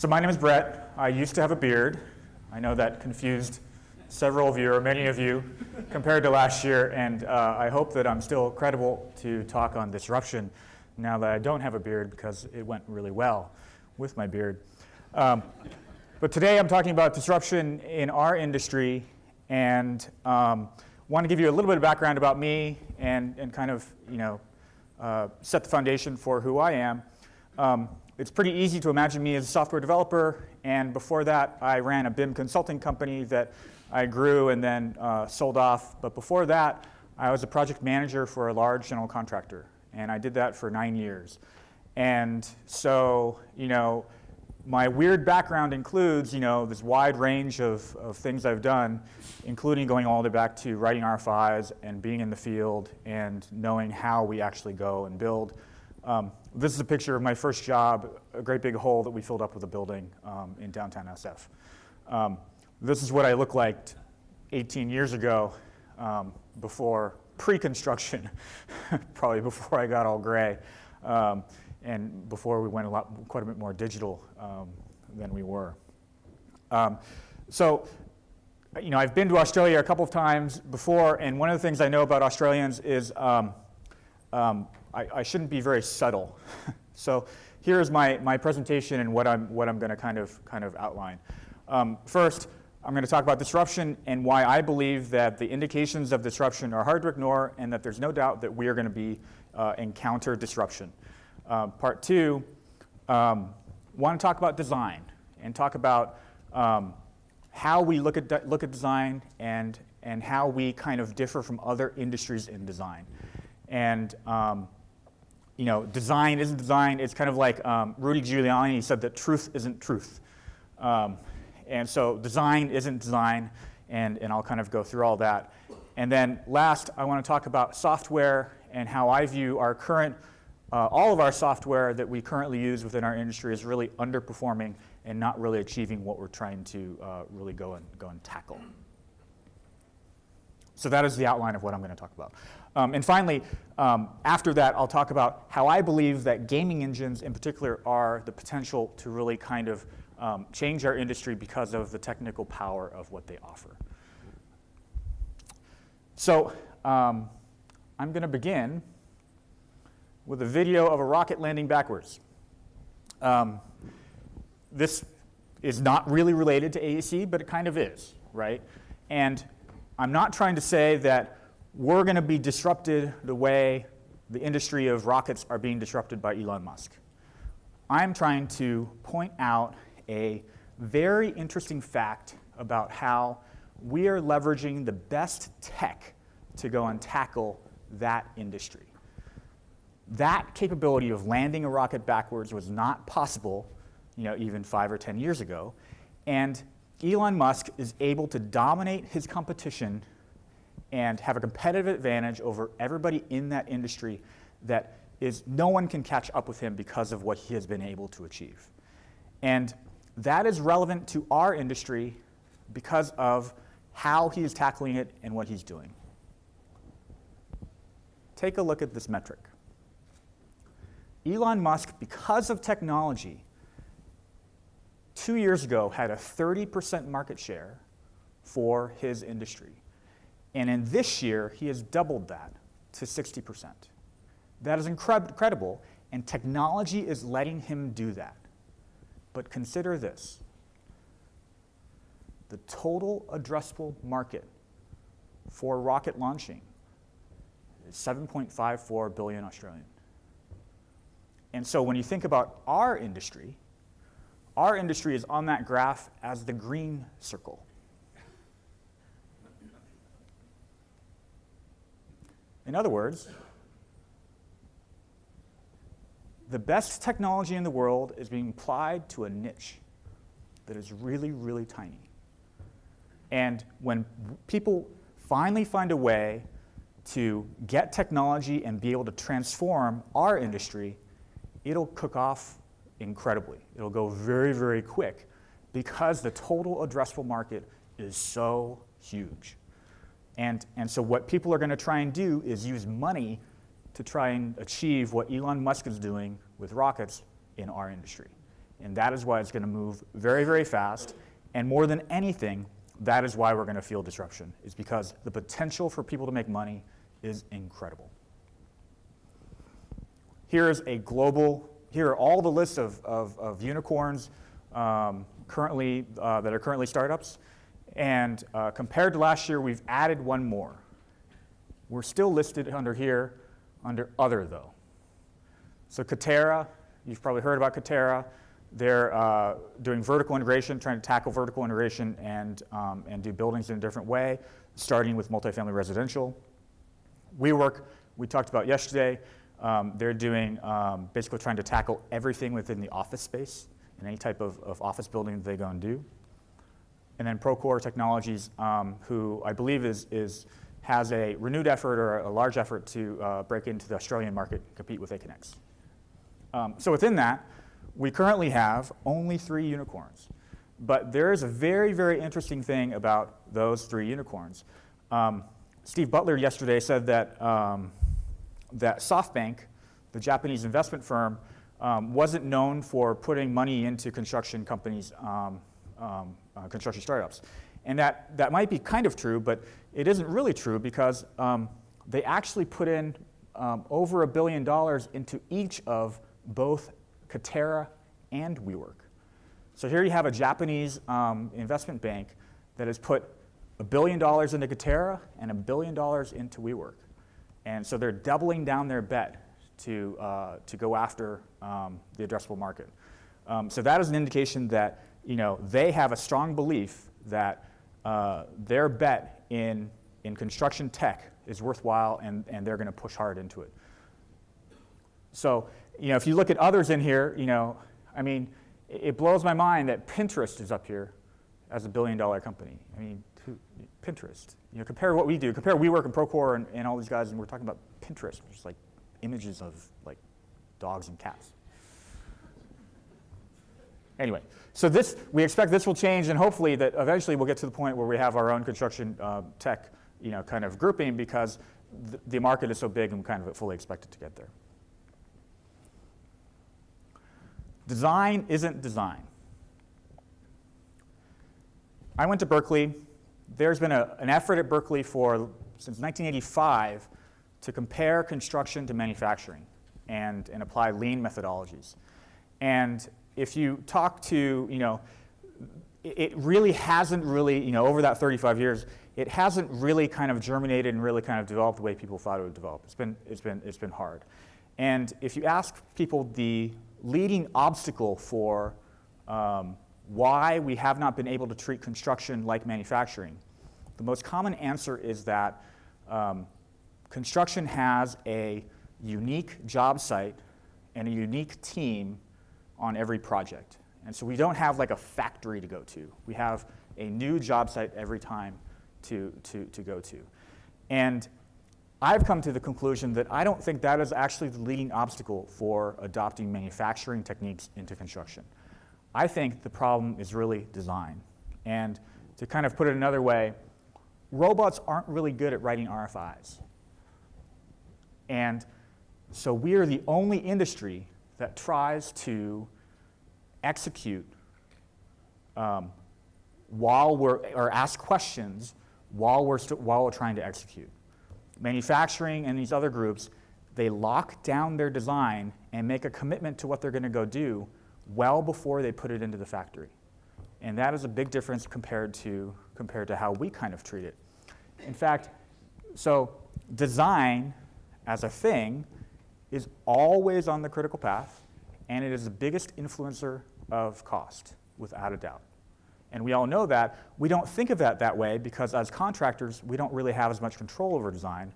So my name is Brett. I used to have a beard. I know that confused several of you, or many of you, compared to last year, and I hope that I'm still credible to talk on disruption now that I don't have a beard, because it went really well with my beard. But today I'm talking about disruption in our industry, and want to give you a little bit of background about me and kind of, set the foundation for who I am. It's pretty easy to imagine me as a software developer, and before that I ran a BIM consulting company that I grew and then sold off. But before that, I was a project manager for a large general contractor, and I did that for 9 years. And so, my weird background includes, this wide range of things I've done, including going all the way back to writing RFIs and being in the field and knowing how we actually go and build. This is a picture of my first job, a great big hole that we filled up with a building in downtown SF. This is what I looked like 18 years ago, before pre-construction, probably before I got all gray, and before we went quite a bit more digital than we were. So, I've been to Australia a couple of times before, and one of the things I know about Australians is I shouldn't be very subtle. So here's my presentation and what I'm going to kind of outline. First, I'm going to talk about disruption and why I believe that the indications of disruption are hard to ignore, and that there's no doubt that we are going to be encounter disruption. Part two, want to talk about design and talk about how we look at design and how we kind of differ from other industries in design. And design isn't design. It's kind of like Rudy Giuliani said that truth isn't truth. And so design isn't design, and I'll kind of go through all that. And then last, I want to talk about software and how I view our current, all of our software that we currently use within our industry is really underperforming and not really achieving what we're trying to really go and tackle. So that is the outline of what I'm going to talk about. And finally, after that, I'll talk about how I believe that gaming engines in particular are the potential to really kind of change our industry because of the technical power of what they offer. So I'm going to begin with a video of a rocket landing backwards. This is not really related to AEC, but it kind of is, right? And I'm not trying to say that we're going to be disrupted the way the industry of rockets are being disrupted by Elon Musk. I'm trying to point out a very interesting fact about how we are leveraging the best tech to go and tackle that industry. That capability of landing a rocket backwards was not possible, even 5 or 10 years ago. And Elon Musk is able to dominate his competition and have a competitive advantage over everybody in that industry that no one can catch up with him because of what he has been able to achieve. And that is relevant to our industry because of how he is tackling it and what he's doing. Take a look at this metric. Elon Musk, because of technology, 2 years ago had a 30% market share for his industry. And in this year, he has doubled that to 60%. That is incredible, and technology is letting him do that. But consider this. The total addressable market for rocket launching is 7.54 billion Australian. And so when you think about our industry is on that graph as the green circle. In other words, the best technology in the world is being applied to a niche that is really, really tiny. And when people finally find a way to get technology and be able to transform our industry, it'll cook off incredibly. It'll go very, very quick because the total addressable market is so huge. And so what people are going to try and do is use money to try and achieve what Elon Musk is doing with rockets in our industry. And that is why it's going to move very, very fast. And more than anything, that is why we're going to feel disruption, is because the potential for people to make money is incredible. Here are all the lists of unicorns currently that are currently startups. And compared to last year, we've added one more. We're still listed under here, under other though. So Katera, you've probably heard about Katera. They're doing vertical integration, trying to tackle vertical integration and do buildings in a different way, starting with multifamily residential. WeWork, we talked about yesterday. They're doing basically trying to tackle everything within the office space in any type of office building that they go and do. And then Procore Technologies, who I believe has a renewed effort or a large effort to break into the Australian market and compete with Aconex. So within that, we currently have only 3 unicorns. But there is a very, very interesting thing about those 3 unicorns. Steve Butler yesterday said that, that SoftBank, the Japanese investment firm, wasn't known for putting money into construction companies, construction startups. And that might be kind of true, but it isn't really true because they actually put in over $1 billion into each of both Katera and WeWork. So here you have a Japanese investment bank that has put $1 billion into Katera and $1 billion into WeWork. And so they're doubling down their bet to go after the addressable market. So that is an indication that they have a strong belief that their bet in construction tech is worthwhile, and they're going to push hard into it. So if you look at others in here, I mean, it blows my mind that Pinterest is up here as a $1 billion company. I mean, Pinterest. Compare what we do. Compare WeWork and Procore and all these guys, and we're talking about Pinterest, which is like images of like dogs and cats. Anyway, so we expect this will change, and hopefully that eventually we'll get to the point where we have our own construction tech, kind of grouping, because the market is so big and we kind of fully expect it to get there. Design isn't design. I went to Berkeley. There's been an effort at Berkeley since 1985 to compare construction to manufacturing and apply lean methodologies. And if you talk to, it really hasn't really, over that 35 years, it hasn't really kind of germinated and really kind of developed the way people thought it would develop. It's been hard. And if you ask people the leading obstacle for why we have not been able to treat construction like manufacturing, the most common answer is that construction has a unique job site and a unique team on every project. And so we don't have like a factory to go to. We have a new job site every time to go to. And I've come to the conclusion that I don't think that is actually the leading obstacle for adopting manufacturing techniques into construction. I think the problem is really design. And to kind of put it another way, robots aren't really good at writing RFIs. And so we are the only industry that tries to execute or ask questions while we're trying to execute. Manufacturing and these other groups, they lock down their design and make a commitment to what they're going to go do well before they put it into the factory. And that is a big difference compared to how we kind of treat it. In fact, so design as a thing is always on the critical path, and it is the biggest influencer of cost, without a doubt. And we all know that. We don't think of that way because as contractors, we don't really have as much control over design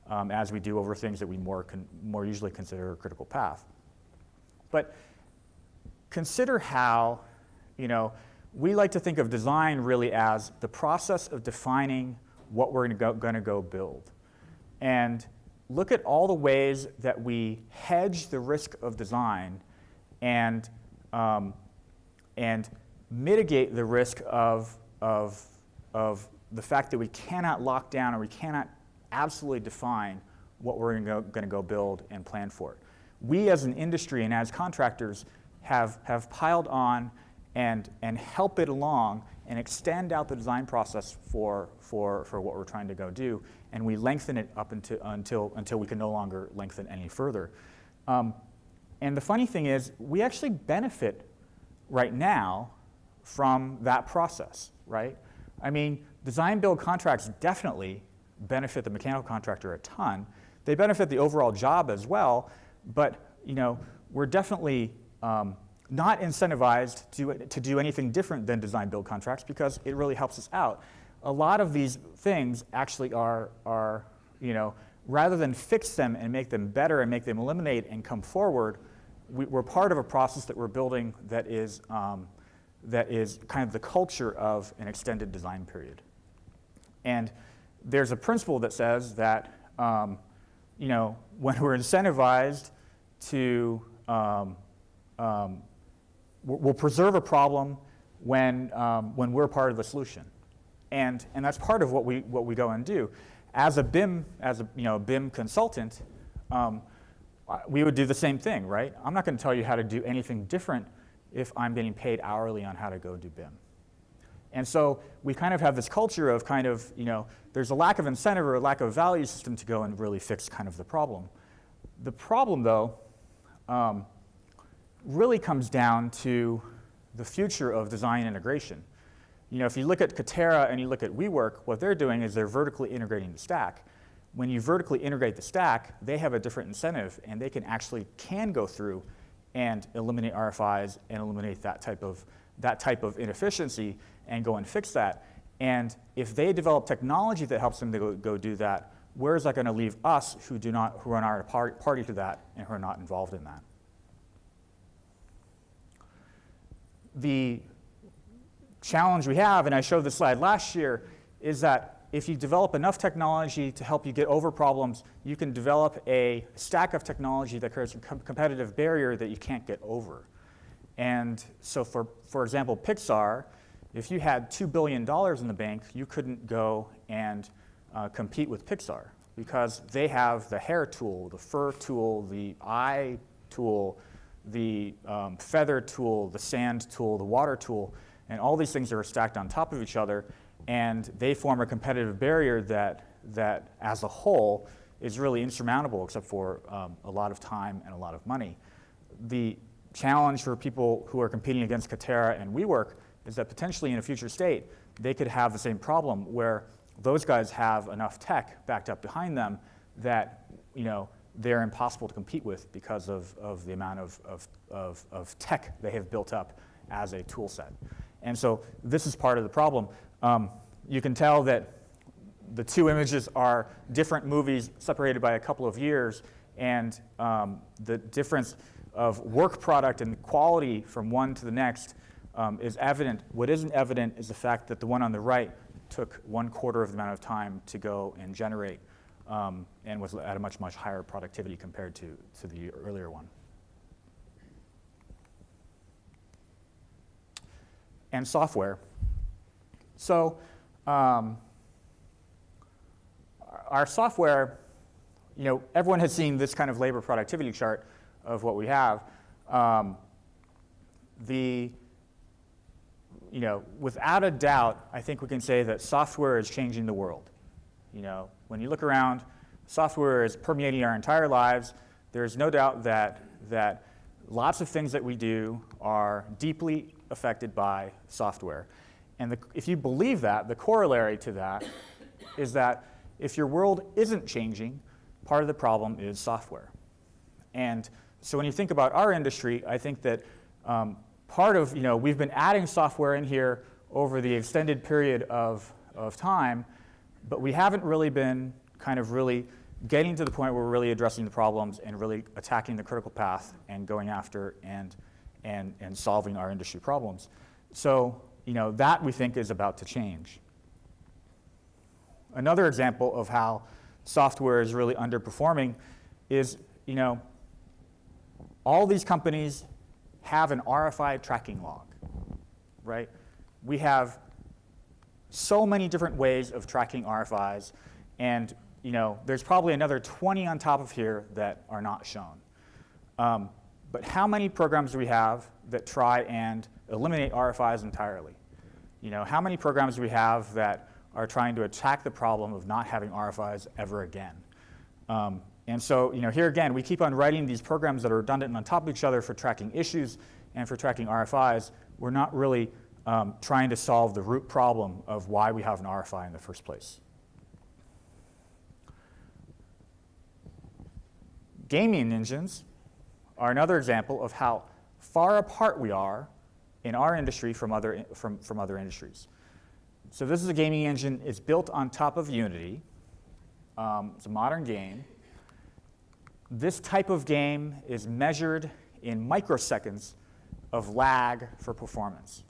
as we do over things that we more usually consider a critical path. But consider how, we like to think of design really as the process of defining what we're going to go build. And look at all the ways that we hedge the risk of design and mitigate the risk of the fact that we cannot lock down or we cannot absolutely define what we're going to go build and plan for. We as an industry and as contractors have piled on and help it along and extend out the design process for what we're trying to go do, and we lengthen it up until we can no longer lengthen any further. And the funny thing is, we actually benefit right now from that process, right? I mean, design build contracts definitely benefit the mechanical contractor a ton. They benefit the overall job as well, but we're definitely not incentivized to do anything different than design build contracts because it really helps us out. A lot of these things actually are rather than fix them and make them better and make them eliminate and come forward, we're part of a process that we're building that is kind of the culture of an extended design period. And there's a principle that says that when we're incentivized to, we'll preserve a problem when we're part of the solution, and that's part of what we go and do. As a BIM consultant, we would do the same thing, right? I'm not going to tell you how to do anything different if I'm getting paid hourly on how to go do BIM. And so we kind of have this culture of there's a lack of incentive or a lack of value system to go and really fix kind of the problem. The problem, though, really comes down to the future of design integration. If you look at Katerra and you look at WeWork, what they're doing is they're vertically integrating the stack. When you vertically integrate the stack, they have a different incentive, and they can go through and eliminate RFIs and eliminate that type of inefficiency and go and fix that. And if they develop technology that helps them to go do that, where is that going to leave us who are not a party to that and who are not involved in that? The challenge we have, and I showed this slide last year, is that if you develop enough technology to help you get over problems, you can develop a stack of technology that creates a competitive barrier that you can't get over. And so for example, Pixar, if you had $2 billion in the bank, you couldn't go and compete with Pixar because they have the hair tool, the fur tool, the eye tool, the feather tool, the sand tool, the water tool, and all these things are stacked on top of each other, and they form a competitive barrier that as a whole is really insurmountable except for a lot of time and a lot of money. The challenge for people who are competing against Katerra and WeWork is that potentially in a future state, they could have the same problem where those guys have enough tech backed up behind them that they're impossible to compete with because of the amount of tech they have built up as a tool set. And so this is part of the problem. You can tell that the two images are different movies separated by a couple of years, and the difference of work product and quality from one to the next is evident. What isn't evident is the fact that the one on the right took 1/4 of the amount of time to go and generate and was at a much, much higher productivity compared to the earlier one. And software. So our software, everyone has seen this kind of labor productivity chart of what we have. Without a doubt, I think we can say that software is changing the world. When you look around, software is permeating our entire lives. There's no doubt that lots of things that we do are deeply affected by software. And if you believe that, the corollary to that is that if your world isn't changing, part of the problem is software. And so when you think about our industry, I think that part of, we've been adding software in here over the extended period of time, but we haven't really been really getting to the point where we're really addressing the problems and really attacking the critical path and going after and solving our industry problems. So, that we think is about to change. Another example of how software is really underperforming is, all these companies have an RFI tracking log, right? We have so many different ways of tracking RFIs, and there's probably another 20 on top of here that are not shown. But how many programs do we have that try and eliminate RFIs entirely? How many programs do we have that are trying to attack the problem of not having RFIs ever again? And so, here again, we keep on writing these programs that are redundant and on top of each other for tracking issues and for tracking RFIs. We're not really trying to solve the root problem of why we have an RFI in the first place. Gaming engines are another example of how far apart we are in our industry from other industries. So this is a gaming engine. It's built on top of Unity. It's a modern game. This type of game is measured in microseconds of lag for performance.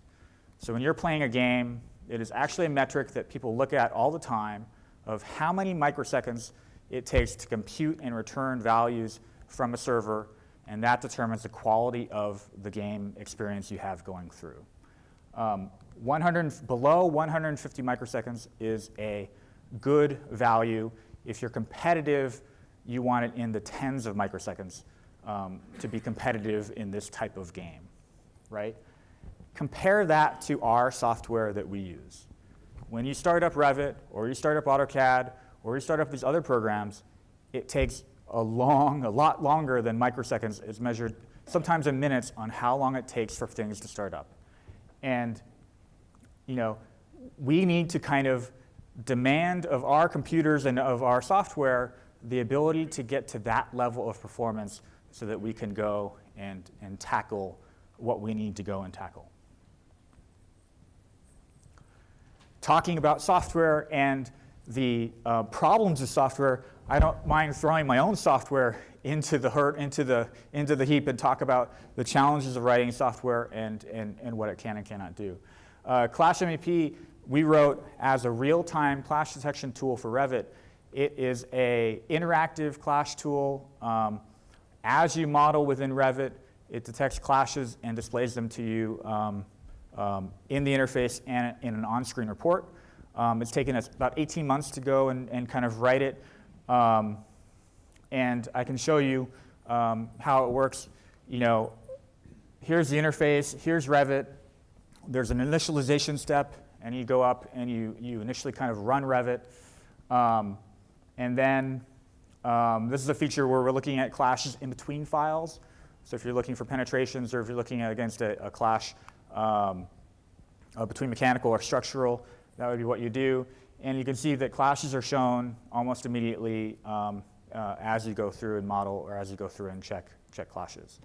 So when you're playing a game, it is actually a metric that people look at all the time of how many microseconds it takes to compute and return values from a server, and that determines the quality of the game experience you have going through. Below 150 microseconds is a good value. If you're competitive, you want it in the tens of microseconds to be competitive in this type of game, right? Compare that to our software that we use. When you start up Revit, or you start up AutoCAD, or you start up these other programs, it takes a lot longer than microseconds. It's measured sometimes in minutes on how long it takes for things to start up. And we need to kind of demand of our computers and of our software the ability to get to that level of performance so that we can go and tackle what we need to go and tackle. Talking about software and the problems of software, I don't mind throwing my own software into the heap and talk about the challenges of writing software and what it can and cannot do. ClashMEP we wrote as a real-time clash detection tool for Revit. It is an interactive clash tool. As you model within Revit, it detects clashes and displays them to you in the interface and in an on-screen report. It's taken us about 18 months to go and kind of write it. And I can show you how it works. Here's the interface. Here's Revit. There's an initialization step, and you go up and you initially kind of run Revit. And then this is a feature where we're looking at clashes in between files. So if you're looking for penetrations or if you're looking against a clash between mechanical or structural, that would be what you do. And you can see that clashes are shown almost immediately as you go through and model or as you go through and check clashes.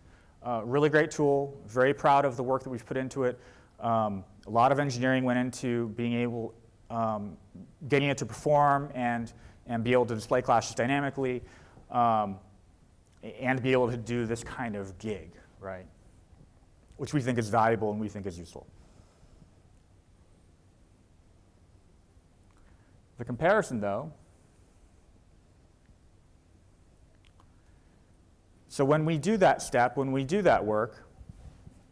Really great tool. Very proud of the work that we've put into it. A lot of engineering went into being able, getting it to perform and be able to display clashes dynamically and be able to do this kind of gig, right? Which we think is valuable and we think is useful. The comparison, though, so when we do that step, when we do that work,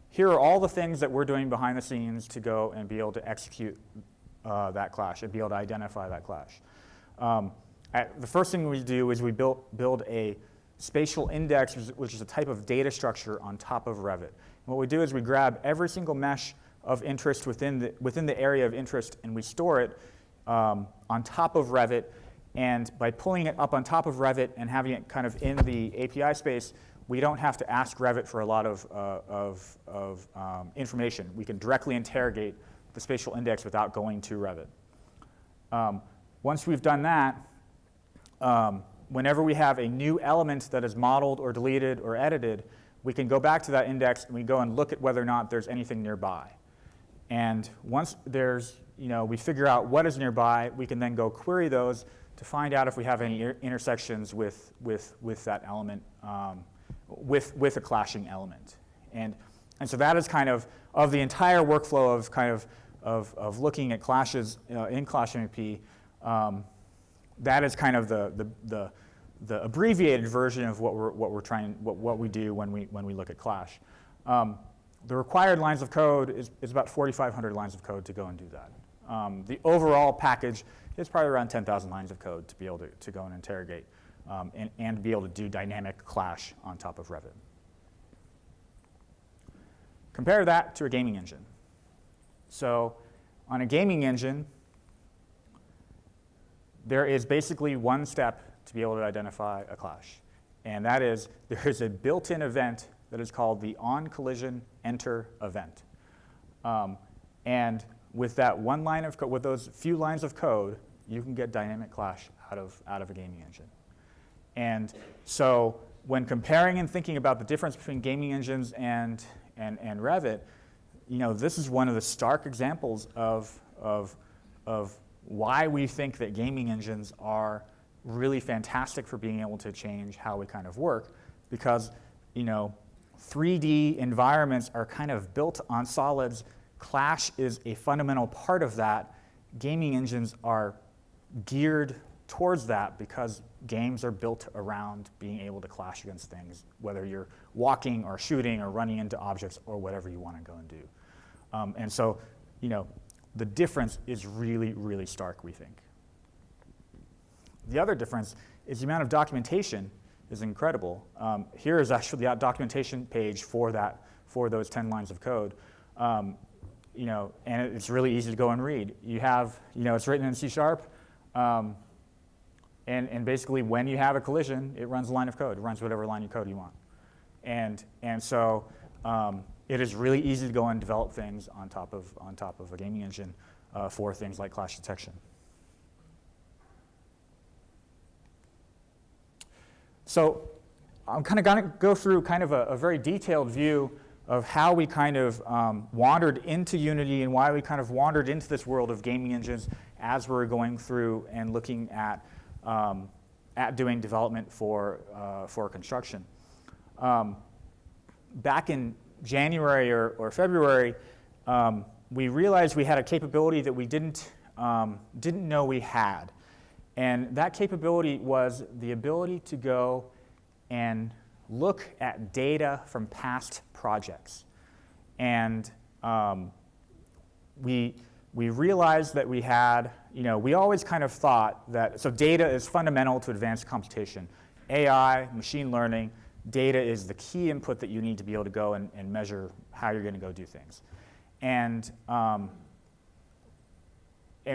here are all the things that we're doing behind the scenes to go and be able to execute that clash and be able to identify that clash. The first thing we do is we build a spatial index, which is a type of data structure on top of Revit. And what we do is we grab every single mesh of interest within the area of interest, and we store it on top of Revit. And by pulling it up on top of Revit and having it kind of in the API space, we don't have to ask Revit for a lot of information. We can directly interrogate the spatial index without going to Revit. Once we've done that, whenever we have a new element that is modeled or deleted or edited, we can go back to that index and we go and look at whether or not there's anything nearby. And once we figure out what is nearby, we can then go query those to find out if we have any intersections with that element, with a clashing element. And so that is kind of the entire workflow of looking at clashes in ClashMEP. That is kind of the abbreviated version of what we do when we look at clash. The required lines of code is about 4,500 lines of code to go and do that. The overall package is probably around 10,000 lines of code to be able to go and interrogate and be able to do dynamic clash on top of Revit. Compare that to a gaming engine. So on a gaming engine, there is basically one step to be able to identify a clash. And that is, there is a built-in event that is called the on-collision enter event. And with that one line of code, with those few lines of code, you can get dynamic clash out of a gaming engine. And so when comparing and thinking about the difference between gaming engines and Revit, this is one of the stark examples of why we think that gaming engines are really fantastic for being able to change how we kind of work, because 3D environments are kind of built on solids. Clash is a fundamental part of that. Gaming engines are geared towards that because games are built around being able to clash against things, whether you're walking or shooting or running into objects or whatever you want to go and do. And so, the difference is really, really stark, we think. The other difference is the amount of documentation is incredible. Here is actually the documentation page for those 10 lines of code. And it's really easy to go and read. You have, it's written in C#, and basically when you have a collision, it runs a line of code. It runs whatever line of code you want. And so it is really easy to go and develop things on top of a gaming engine for things like clash detection. So I'm kind of going to go through kind of a very detailed view of how we kind of wandered into Unity and why we kind of wandered into this world of gaming engines as we're going through and looking at doing development for construction. Back in January or February, we realized we had a capability that we didn't know we had. And that capability was the ability to go and look at data from past projects. And we realized that we had, we always kind of thought that, so data is fundamental to advanced computation. AI, machine learning, data is the key input that you need to be able to go and measure how you're going to go do things. And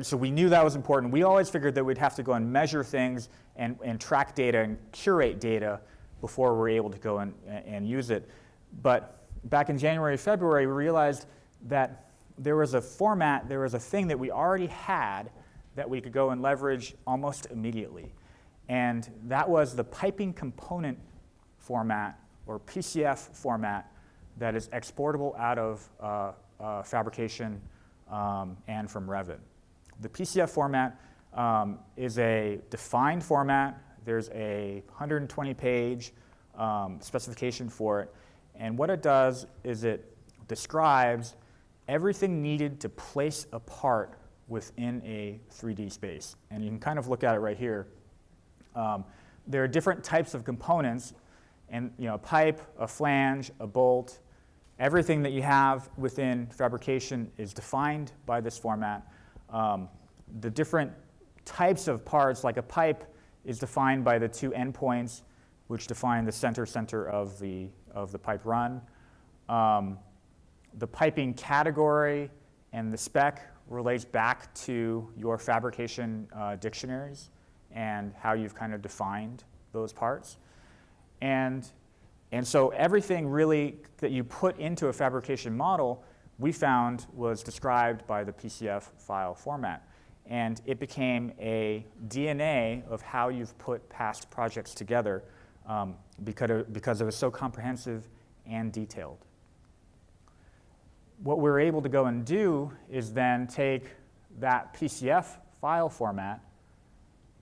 so we knew that was important. We always figured that we'd have to go and measure things and track data and curate data before we're able to go and use it. But back in January, February, we realized that there was a format, there was a thing that we already had that we could go and leverage almost immediately. And that was the piping component format, or PCF format, that is exportable out of fabrication and from Revit. The PCF format is a defined format. There's a 120-page specification for it. And what it does is it describes everything needed to place a part within a 3D space. And you can kind of look at it right here. There are different types of components, and a pipe, a flange, a bolt. Everything that you have within fabrication is defined by this format. The different types of parts, like a pipe, is defined by the two endpoints, which define the center of the pipe run. The piping category and the spec relates back to your fabrication dictionaries and how you've kind of defined those parts. And so everything really that you put into a fabrication model, we found was described by the PCF file format. And it became a DNA of how you've put past projects together because it was so comprehensive and detailed. What we're able to go and do is then take that PCF file format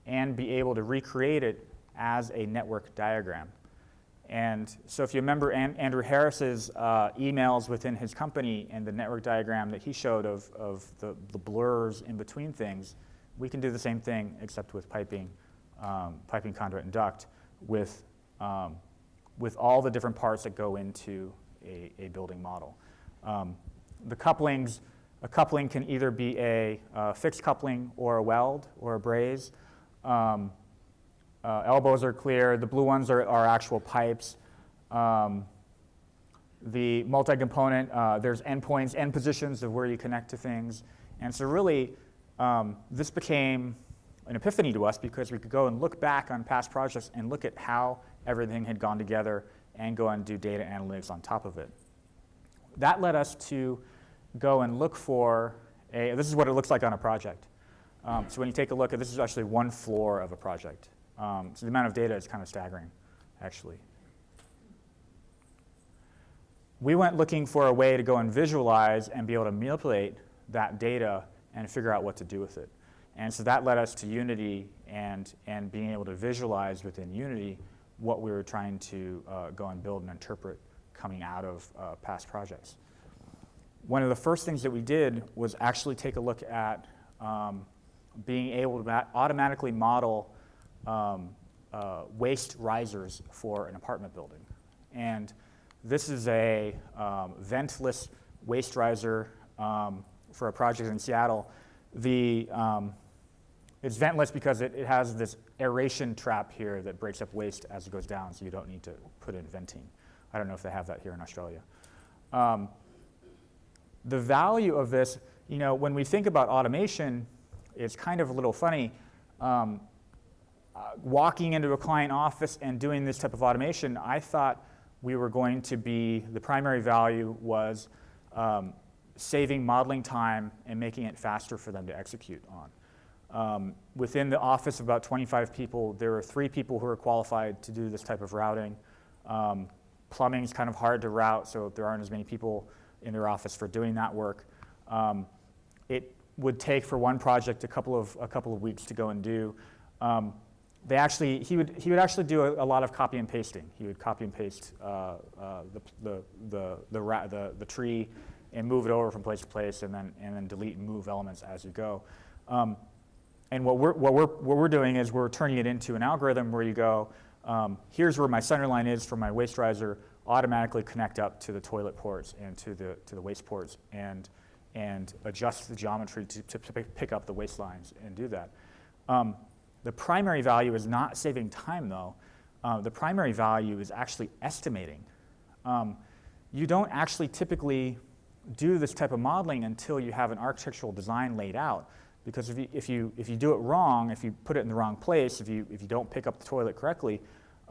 and be able to recreate it as a network diagram. And so if you remember Andrew Harris's emails within his company and the network diagram that he showed of the blurs in between things, we can do the same thing except with piping, conduit, and duct with all the different parts that go into a building model. The couplings, a coupling can either be a fixed coupling or a weld or a braze. Elbows are clear. The blue ones are actual pipes. the multi-component, there's endpoints, end positions of where you connect to things. And so really, this became an epiphany to us because we could go and look back on past projects and look at how everything had gone together and go and do data analytics on top of it. That led us to go and look for this is what it looks like on a project. So when you take a look at, this is actually one floor of a project. So the amount of data is kind of staggering, actually. We went looking for a way to go and visualize and be able to manipulate that data and figure out what to do with it. And so that led us to Unity and being able to visualize within Unity what we were trying to go and build and interpret coming out of past projects. One of the first things that we did was actually take a look at being able to automatically model waste risers for an apartment building. And this is a ventless waste riser for a project in Seattle. It's ventless because it has this aeration trap here that breaks up waste as it goes down, so you don't need to put in venting. I don't know if they have that here in Australia. The value of this, when we think about automation, it's kind of a little funny. Walking into a client office and doing this type of automation, I thought we were going to be, the primary value was saving modeling time and making it faster for them to execute on. Within the office of about 25 people, there were 3 people who were qualified to do this type of routing. Plumbing is kind of hard to route, so there aren't as many people in their office for doing that work. It would take for one project a couple of weeks to go and do. He would actually do a lot of copy and pasting. He would copy and paste the tree and move it over from place to place, and then delete and move elements as you go. And what we're doing is we're turning it into an algorithm where you go, here's where my center line is for my waste riser, automatically connect up to the toilet ports and to the waste ports, and adjust the geometry to pick up the waste lines and do that. The primary value is not saving time, though. The primary value is actually estimating. You don't actually typically do this type of modeling until you have an architectural design laid out. Because if you do it wrong, if you put it in the wrong place, if you don't pick up the toilet correctly,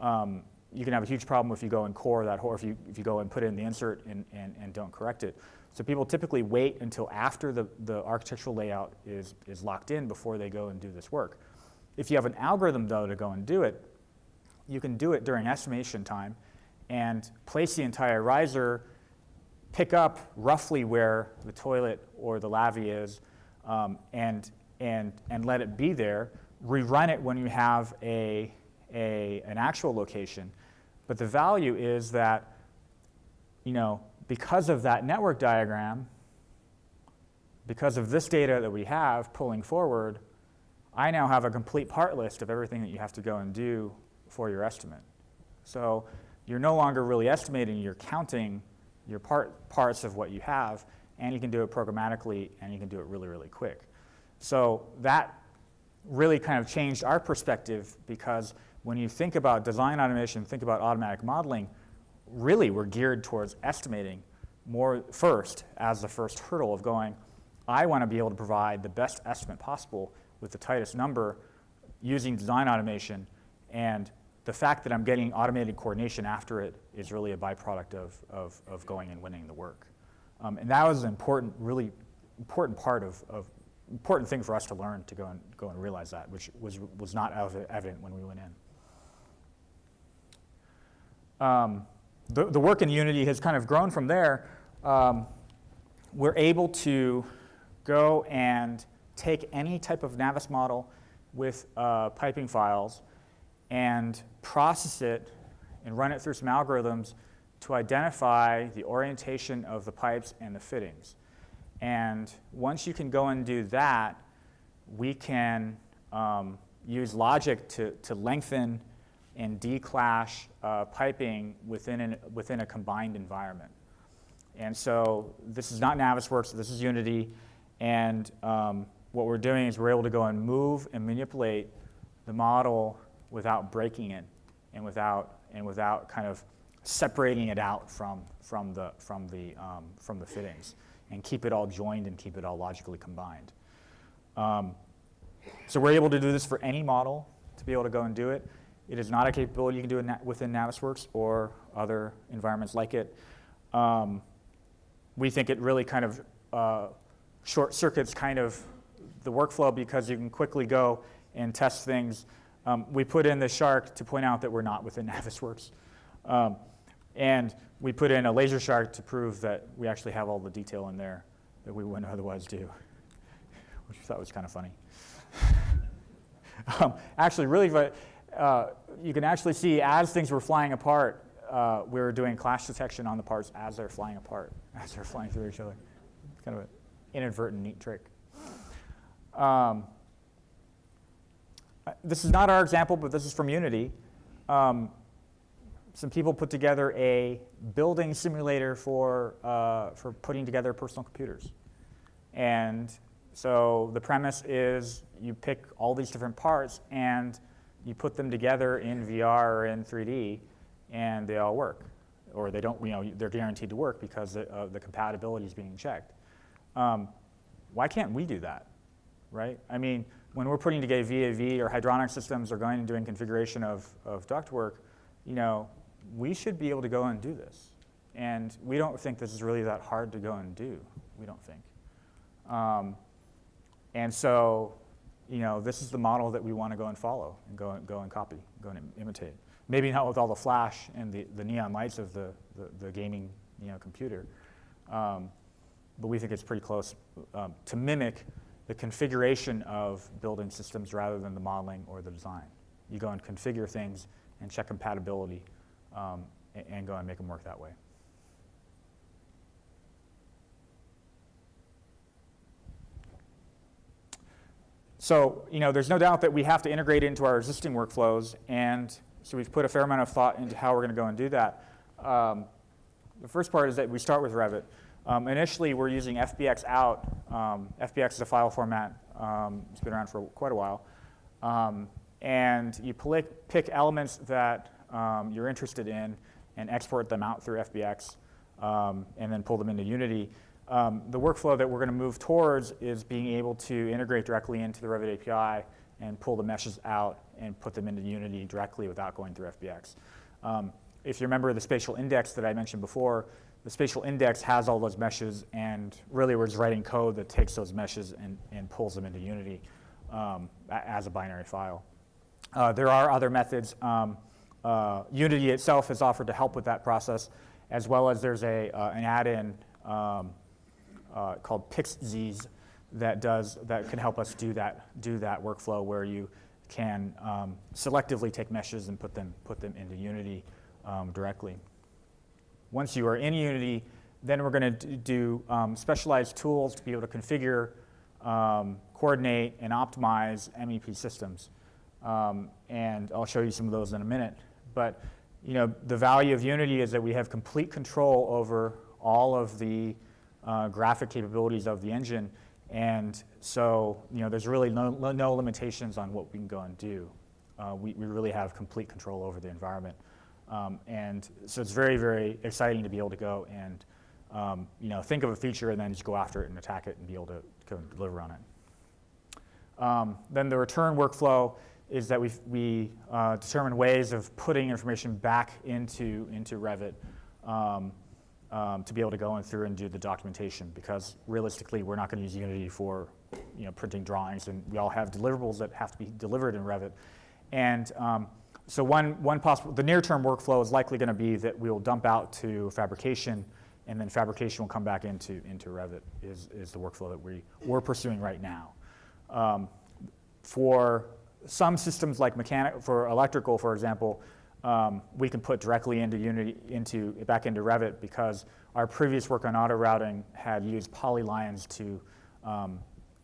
you can have a huge problem if you go and core that, or if you go and put it in the insert and don't correct it. So people typically wait until after the architectural layout is locked in before they go and do this work. If you have an algorithm, though, to go and do it, you can do it during estimation time and place the entire riser, pick up roughly where the toilet or the lavvy is, and let it be there. Rerun it when you have an actual location. But the value is that, because of that network diagram, because of this data that we have pulling forward, I now have a complete part list of everything that you have to go and do for your estimate. So you're no longer really estimating, you're counting your parts of what you have, and you can do it programmatically, and you can do it really, really quick. So that really kind of changed our perspective, because when you think about design automation, think about automatic modeling, really we're geared towards estimating more first as the first hurdle of going, I want to be able to provide the best estimate possible with the tightest number using design automation, and the fact that I'm getting automated coordination after it is really a byproduct of going and winning the work. And that was an important, really important part important thing for us to learn to go and realize that, which was not evident when we went in. The work in Unity has kind of grown from there. We're able to go and take any type of Navis model with piping files and process it and run it through some algorithms to identify the orientation of the pipes and the fittings. And once you can go and do that, we can use logic to lengthen and declash piping within a combined environment. And so this is not Navisworks, this is Unity, and what we're doing is we're able to go and move and manipulate the model without breaking it and without kind of separating it out from the fittings, and keep it all joined and keep it all logically combined. So we're able to do this for any model to be able to go and do it. It is not a capability you can do within Navisworks or other environments like it. We think it really kind of short circuits kind of the workflow because you can quickly go and test things. We put in the shark to point out that we're not within Navisworks. And we put in a laser shark to prove that we actually have all the detail in there that we wouldn't otherwise do, which I thought was kind of funny. Actually, really, you can actually see as things were flying apart, we were doing clash detection on the parts as they're flying apart, as they're flying through each other. It's kind of an inadvertent, neat trick. This is not our example, but this is from Unity. Some people put together a building simulator for putting together personal computers. And so the premise is you pick all these different parts and you put them together in VR or in 3D, and they all work. Or they don't, they're guaranteed to work because the compatibility is being checked. Why can't we do that, right? I mean, when we're putting together VAV or hydronic systems or going and doing configuration of ductwork, we should be able to go and do this. And we don't think this is really that hard to go and do, we don't think. And so, this is the model that we want to go and follow and go and copy, go and imitate. Maybe not with all the flash and the neon lights of the gaming computer, but we think it's pretty close to mimic the configuration of building systems rather than the modeling or the design. You go and configure things and check compatibility and go and make them work that way. So, there's no doubt that we have to integrate into our existing workflows, and so we've put a fair amount of thought into how we're going to go and do that. The first part is that we start with Revit. Initially, we're using FBX out. FBX is a file format. It's been around for quite a while. And you pick elements that you're interested in and export them out through FBX and then pull them into Unity. The workflow that we're going to move towards is being able to integrate directly into the Revit API and pull the meshes out and put them into Unity directly without going through FBX. If you remember the spatial index that I mentioned before, the spatial index has all those meshes, and really we're just writing code that takes those meshes and pulls them into Unity as a binary file. There are other methods. Unity itself is offered to help with that process, as well as there's an add-in called PixZs that can help us do that workflow where you can selectively take meshes and put them into Unity directly. Once you are in Unity, then we're going to do specialized tools to be able to configure, coordinate, and optimize MEP systems. And I'll show you some of those in a minute. But the value of Unity is that we have complete control over all of the graphic capabilities of the engine. And so there's really no limitations on what we can go and do. We really have complete control over the environment. And so it's very, very exciting to be able to go and think of a feature and then just go after it and attack it and be able to go and deliver on it. Then the return workflow is that we determine ways of putting information back into Revit to be able to go through and do the documentation, because realistically we're not going to use Unity for printing drawings, and we all have deliverables that have to be delivered in Revit. And so one possible, the near-term workflow is likely going to be that we will dump out to fabrication, and then fabrication will come back into Revit is the workflow that we're pursuing right now. For some systems like for electrical, for example, we can put directly into Unity, back into Revit, because our previous work on auto routing had used polylines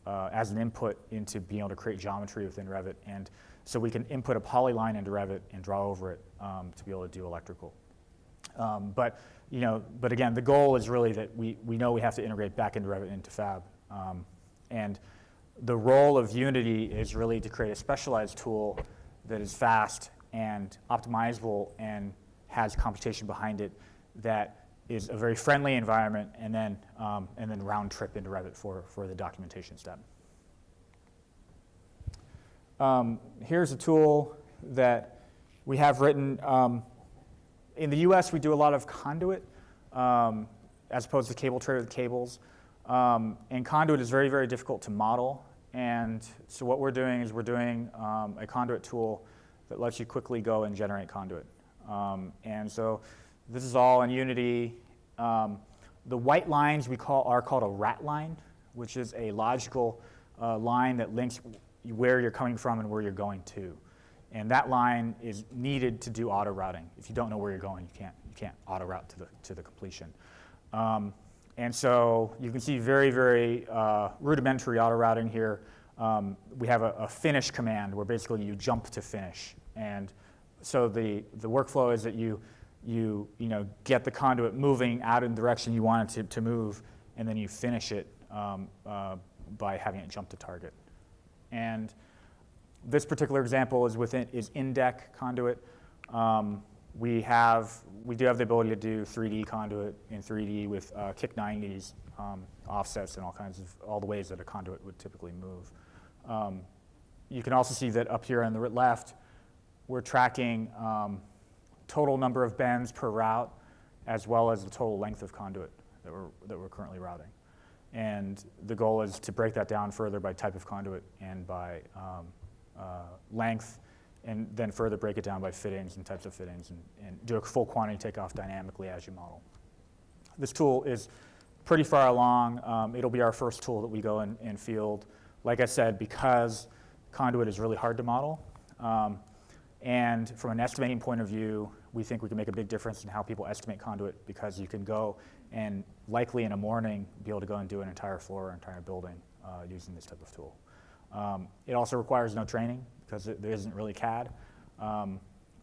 as an input into being able to create geometry within Revit. And so we can input a polyline into Revit and draw over it to be able to do electrical. But again, the goal is really that we know we have to integrate back into Revit into Fab. And the role of Unity is really to create a specialized tool that is fast and optimizable and has computation behind it that is a very friendly environment, and then round trip into Revit for the documentation step. Here's a tool that we have written. In the US, we do a lot of conduit as opposed to cable tray with cables. And conduit is very, very difficult to model. And so what we're doing is we're doing a conduit tool that lets you quickly go and generate conduit. And so this is all in Unity. The white lines are called a rat line, which is a logical line that links where you're coming from and where you're going to. And that line is needed to do auto routing. If you don't know where you're going, you can't auto route to the completion. And so you can see very, very rudimentary auto routing here. We have a finish command where basically you jump to finish. And so the workflow is that you get the conduit moving out in the direction you want it to move, and then you finish it by having it jump to target. And this particular example is in-deck conduit. We do have the ability to do 3D conduit in 3D with kick 90s, offsets, and all the ways that a conduit would typically move. You can also see that up here on the left, we're tracking total number of bends per route, as well as the total length of conduit that we're currently routing. And the goal is to break that down further by type of conduit and by length, and then further break it down by fittings and types of fittings, and do a full quantity takeoff dynamically as you model. This tool is pretty far along. It'll be our first tool that we go in field. Like I said, because conduit is really hard to model, and from an estimating point of view, we think we can make a big difference in how people estimate conduit, because you can go and likely in a morning be able to go and do an entire floor or entire building using this type of tool. It also requires no training because there isn't really CAD.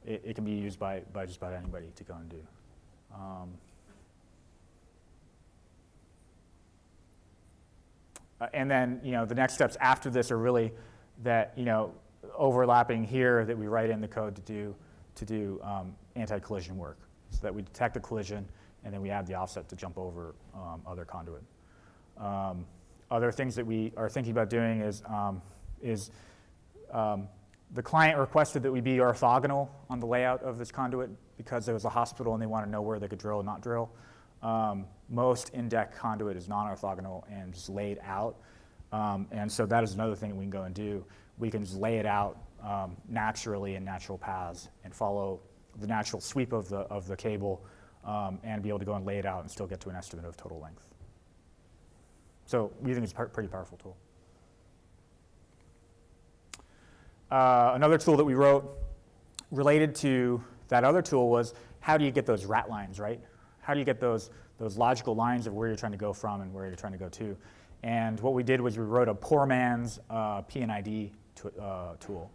It can be used by just about anybody to go and do. And then the next steps after this are really that overlapping here that we write in the code to do anti-collision work, so that we detect the collision and then we add the offset to jump over other conduit. Other things that we are thinking about doing is the client requested that we be orthogonal on the layout of this conduit because there was a hospital and they want to know where they could drill and not drill. Most in-deck conduit is non-orthogonal and just laid out. And so that is another thing that we can go and do. We can just lay it out naturally in natural paths and follow the natural sweep of the cable and be able to go and lay it out and still get to an estimate of total length. So we think it's a pretty powerful tool. Another tool that we wrote related to that other tool was, how do you get those rat lines, right? How do you get those logical lines of where you're trying to go from and where you're trying to go to? And what we did was we wrote a poor man's P&ID tool.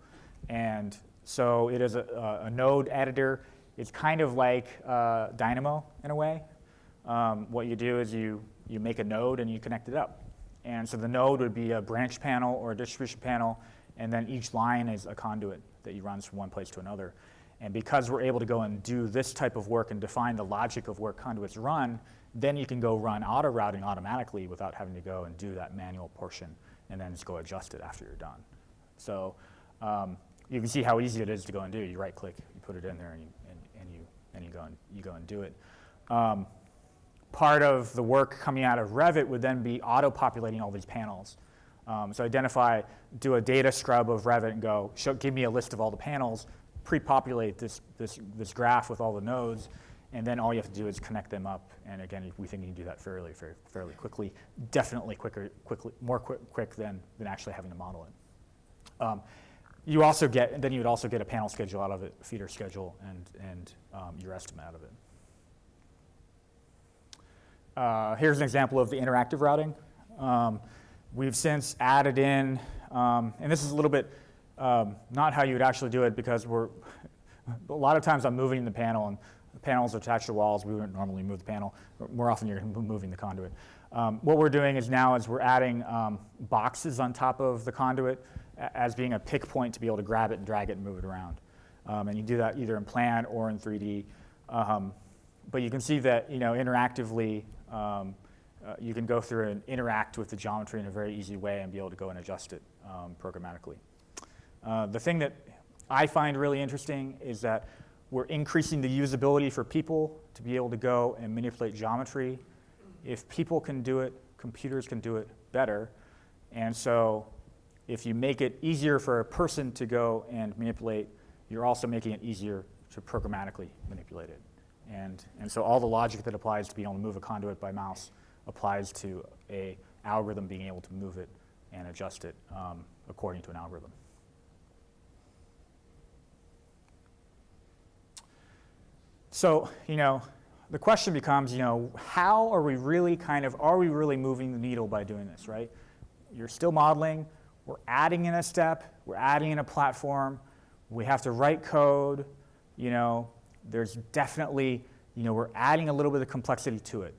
And so it is a node editor. It's kind of like Dynamo in a way. What you do is you make a node and you connect it up. And so the node would be a branch panel or a distribution panel, and then each line is a conduit that you run from one place to another. And because we're able to go and do this type of work and define the logic of where conduits run, then you can go run auto routing automatically without having to go and do that manual portion and then just go adjust it after you're done. So you can see how easy it is to go and do. You right click, you put it in there, and you go and do it. Part of the work coming out of Revit would then be auto-populating all these panels. So do a data scrub of Revit and go, give me a list of all the panels, pre-populate this graph with all the nodes, and then all you have to do is connect them up. And again, we think you can do that fairly quickly, definitely more quick than actually having to model it. You would also get a panel schedule out of it, a feeder schedule, and your estimate out of it. Here's an example of the interactive routing. We've since added in, and this is a little bit not how you would actually do it, because a lot of times I'm moving the panel, and the panel's attached to walls. We wouldn't normally move the panel. More often you're moving the conduit. What we're doing now is we're adding boxes on top of the conduit as being a pick point to be able to grab it and drag it and move it around. And you do that either in plan or in 3D. But you can see that, interactively, you can go through and interact with the geometry in a very easy way and be able to go and adjust it programmatically. The thing that I find really interesting is that we're increasing the usability for people to be able to go and manipulate geometry. If people can do it, computers can do it better. And so if you make it easier for a person to go and manipulate, you're also making it easier to programmatically manipulate it. And so all the logic that applies to being able to move a conduit by mouse applies to an algorithm being able to move it and adjust it according to an algorithm. So, the question becomes, how are we really moving the needle by doing this, right? You're still modeling, we're adding in a step, we're adding in a platform, we have to write code, there's definitely, we're adding a little bit of complexity to it.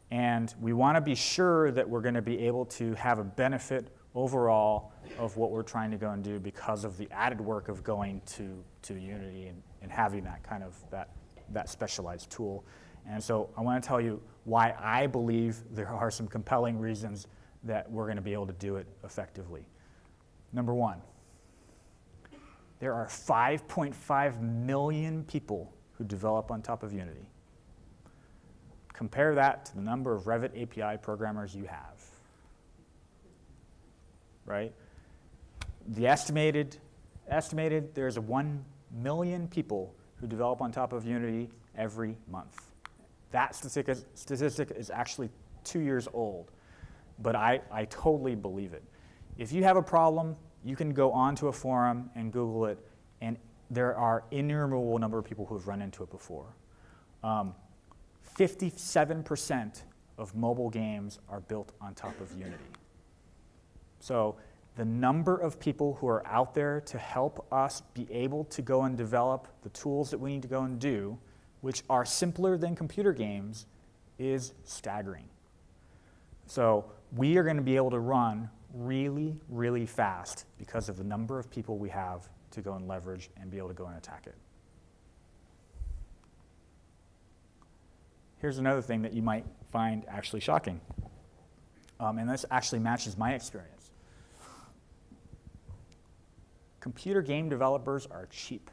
And we want to be sure that we're going to be able to have a benefit overall of what we're trying to go and do because of the added work of going to Unity and having that kind of, that specialized tool. And so I want to tell you why I believe there are some compelling reasons that we're going to be able to do it effectively. Number one, there are 5.5 million people who develop on top of Unity. Compare that to the number of Revit API programmers you have, right? The estimated there's 1 million people who develop on top of Unity every month. That statistic is actually 2 years old, but I totally believe it. If you have a problem, you can go onto a forum and Google it, and there are innumerable number of people who have run into it before. 57% of mobile games are built on top of Unity. So the number of people who are out there to help us be able to go and develop the tools that we need to go and do, which are simpler than computer games, is staggering. So we are going to be able to run really, really fast because of the number of people we have to go and leverage and be able to go and attack it. Here's another thing that you might find actually shocking. And this actually matches my experience. Computer game developers are cheap.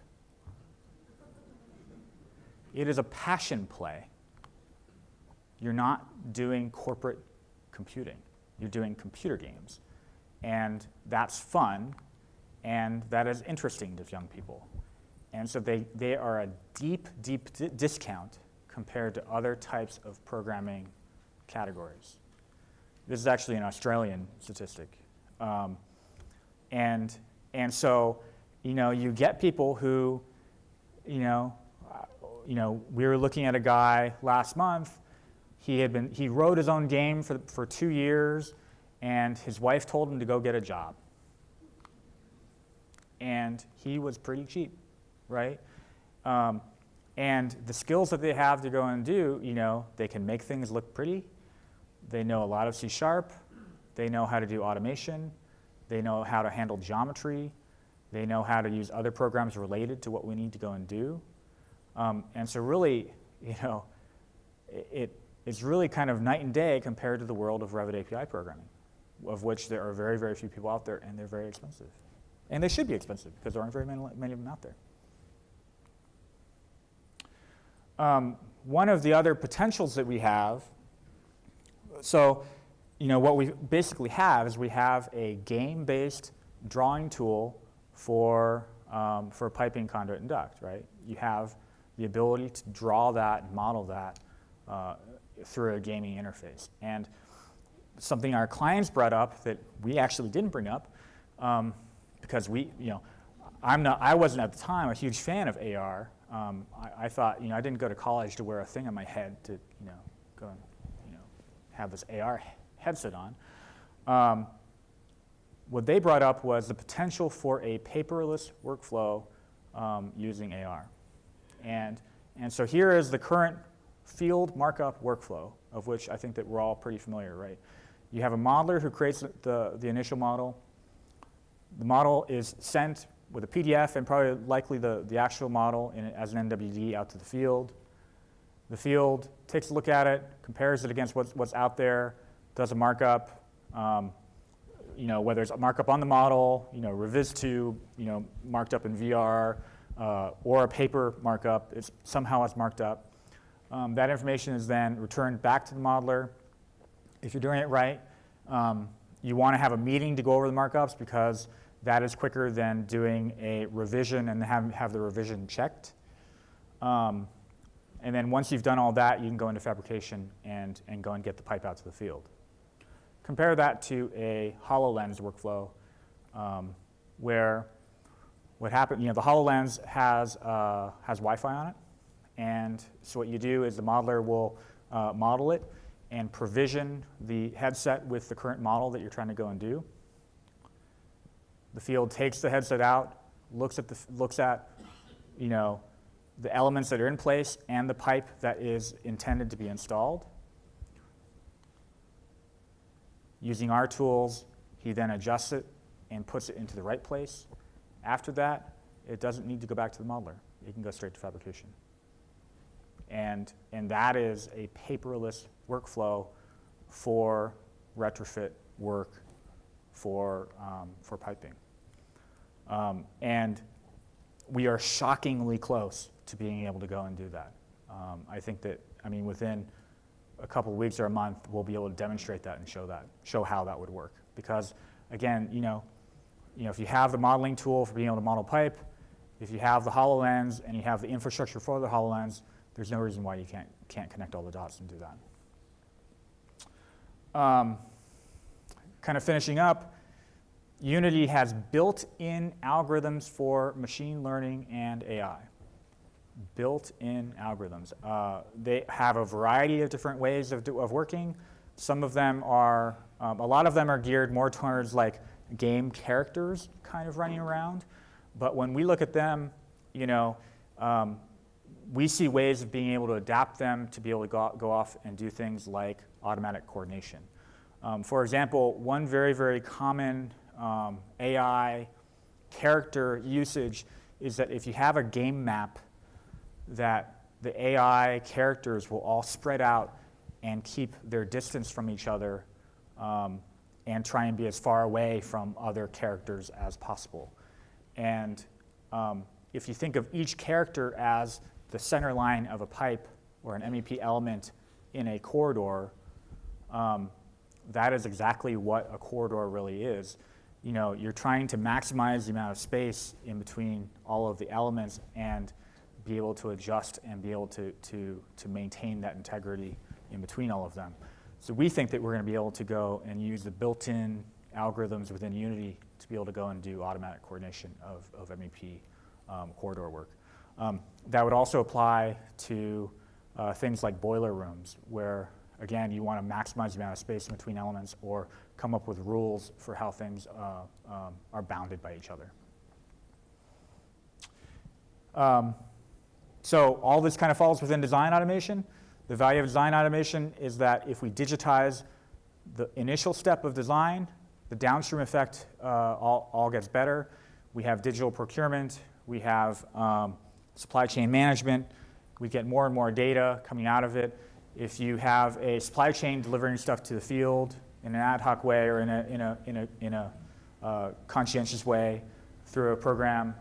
It is a passion play. You're not doing corporate computing. You're doing computer games. And that's fun, and that is interesting to young people. And so they are a deep discount compared to other types of programming categories. This is actually an Australian statistic. And so, you get people who, we were looking at a guy last month. He wrote his own game for 2 years, and his wife told him to go get a job. And he was pretty cheap, right? And the skills that they have to go and do, they can make things look pretty. They know a lot of C#. They know how to do automation. They know how to handle geometry. They know how to use other programs related to what we need to go and do. And so really, it's really kind of night and day compared to the world of Revit API programming, of which there are very, very few people out there, and they're very expensive. And they should be expensive because there aren't very many of them out there. One of the other potentials that we have, what we basically have is we have a game-based drawing tool for piping, conduit, and duct, right? You have the ability to draw that and model that through a gaming interface. And something our clients brought up that we actually didn't bring up, because I wasn't at the time a huge fan of AR. I thought, I didn't go to college to wear a thing on my head to, go and, have this AR headset on. What they brought up was the potential for a paperless workflow using AR. And so here is the current field markup workflow, of which I think that we're all pretty familiar, right? You have a modeler who creates the initial model. The model is sent with a PDF and probably likely the actual model as an NWD out to the field. The field takes a look at it, compares it against what's out there, does a markup, whether it's a markup on the model, revis to, marked up in VR, or a paper markup, somehow it's marked up. That information is then returned back to the modeler. If you're doing it right, you want to have a meeting to go over the markups because that is quicker than doing a revision and have the revision checked. And then once you've done all that, you can go into fabrication and go and get the pipe out to the field. Compare that to a HoloLens workflow where what happened, the HoloLens has Wi-Fi on it. And so what you do is the modeler will model it and provision the headset with the current model that you're trying to go and do. The field takes the headset out, looks at the elements that are in place and the pipe that is intended to be installed. Using our tools, he then adjusts it and puts it into the right place. After that, it doesn't need to go back to the modeler. It can go straight to fabrication. And that is a paperless workflow for retrofit work for piping. And we are shockingly close to being able to go and do that. I think that, within a couple of weeks or a month, we'll be able to demonstrate that and show how that would work. Because again, if you have the modeling tool for being able to model pipe, if you have the HoloLens and you have the infrastructure for the HoloLens, there's no reason why you can't connect all the dots and do that. Kind of finishing up, Unity has built-in algorithms for machine learning and AI. Built-in algorithms. They have a variety of different ways of working. Some of them are, a lot of them are geared more towards like game characters kind of running around. But when we look at them, we see ways of being able to adapt them to be able to go off and do things like automatic coordination. For example, one very, very common AI character usage is that if you have a game map, that the AI characters will all spread out and keep their distance from each other and try and be as far away from other characters as possible. And if you think of each character as the center line of a pipe or an MEP element in a corridor, that is exactly what a corridor really is. You're trying to maximize the amount of space in between all of the elements and be able to adjust and be able to maintain that integrity in between all of them. So we think that we're going to be able to go and use the built-in algorithms within Unity to be able to go and do automatic coordination of MEP corridor work. That would also apply to things like boiler rooms, where, again, you want to maximize the amount of space in between elements or come up with rules for how things are bounded by each other. So all this kind of falls within design automation. The value of design automation is that if we digitize the initial step of design, the downstream effect all gets better. We have digital procurement. We have supply chain management. We get more and more data coming out of it. If you have a supply chain delivering stuff to the field in an ad hoc way or in a conscientious way through a program,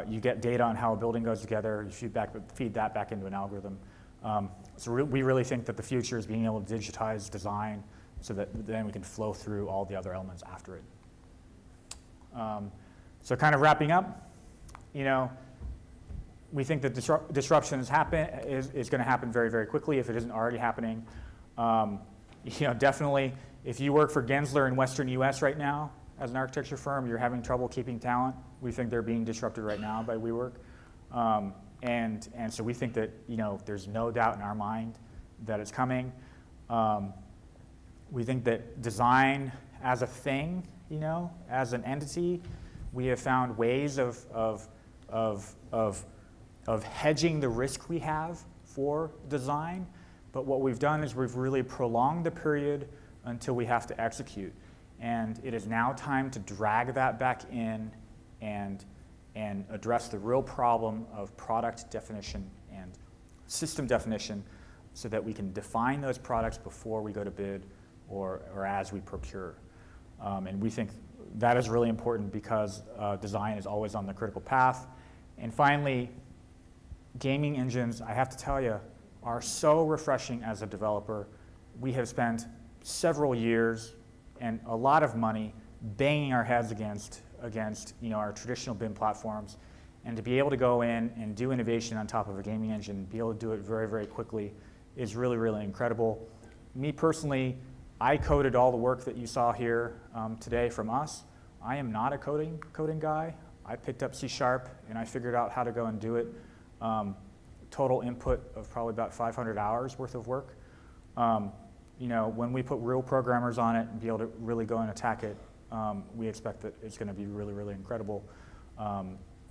you get data on how a building goes together. You feed that back into an algorithm. So we really think that the future is being able to digitize design so that then we can flow through all the other elements after it. So kind of wrapping up, we think that disruption is going to happen very, very quickly if it isn't already happening. Definitely, if you work for Gensler in Western US right now as an architecture firm, you're having trouble keeping talent. We think they're being disrupted right now by WeWork. And so we think that there's no doubt in our mind that it's coming. We think that design as a thing, as an entity, we have found ways of hedging the risk we have for design. But what we've done is we've really prolonged the period until we have to execute. And it is now time to drag that back in and address the real problem of product definition and system definition so that we can define those products before we go to bid or as we procure. And we think that is really important because design is always on the critical path. And finally, gaming engines, I have to tell you, are so refreshing as a developer. We have spent several years and a lot of money banging our heads against our traditional BIM platforms, and to be able to go in and do innovation on top of a gaming engine, be able to do it very, very quickly is really, really incredible. Me personally, I coded all the work that you saw here today from us. I am not a coding guy. I picked up C# and I figured out how to go and do it. Total input of probably about 500 hours worth of work. When we put real programmers on it and be able to really go and attack it, we expect that it's going to be really, really incredible,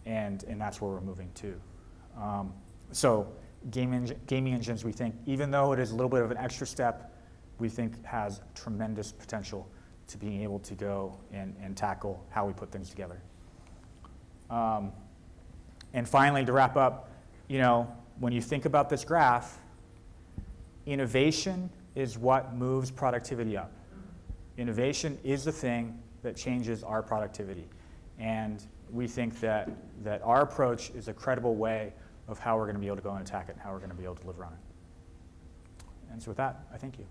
and that's where we're moving to. So gaming engines, we think, even though it is a little bit of an extra step, we think has tremendous potential to being able to go and tackle how we put things together. And finally, to wrap up, when you think about this graph, innovation is what moves productivity up. Innovation is the thing that changes our productivity. And we think that our approach is a credible way of how we're going to be able to go and attack it and how we're going to be able to deliver on it. And so with that, I thank you.